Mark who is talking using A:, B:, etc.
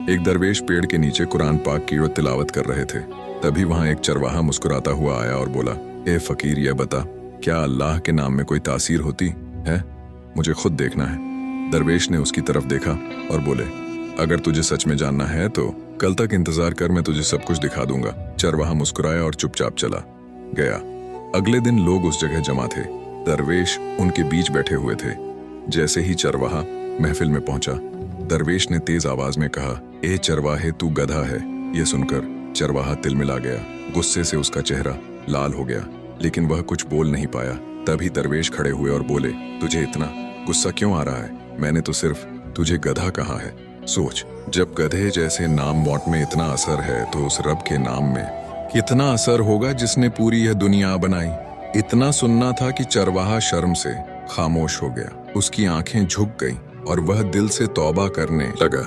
A: एक दरवेश पेड़ के नीचे कुरान पाक की ओर तिलावत कर रहे थे। तभी वहां एक चरवाहा मुस्कुराता हुआ आया और बोला, ए फकीर, यह बता, क्या अल्लाह के नाम में कोई तासीर होती है? मुझे खुद देखना है। दरवेश ने उसकी तरफ देखा और बोले, अगर तुझे सच में जानना है तो कल तक इंतजार कर, मैं तुझे सब कुछ दिखा दूंगा। चरवाहा मुस्कुराया और चुपचाप चला गया। अगले दिन लोग उस जगह जमा थे। दरवेश उनके बीच बैठे हुए थे। जैसे ही चरवाहा महफिल में पहुंचा, दरवेश ने तेज आवाज में कहा, ए चरवाहे, तू गधा है। यह सुनकर चरवाहा तिलमिला गया। गुस्से से उसका चेहरा लाल हो गया, लेकिन वह कुछ बोल नहीं पाया। तभी दरवेश खड़े हुए और बोले, तुझे इतना गुस्सा क्यों आ रहा है? मैंने तो सिर्फ तुझे गधा कहा है। सोच, जब गधे जैसे नाम मौत में इतना असर है तो उस रब के नाम में कितना असर होगा जिसने पूरी यह दुनिया बनाई। इतना सुनना था कि चरवाहा शर्म से खामोश हो गया। उसकी आंखें झुक गईं और वह दिल से तौबा करने लगा।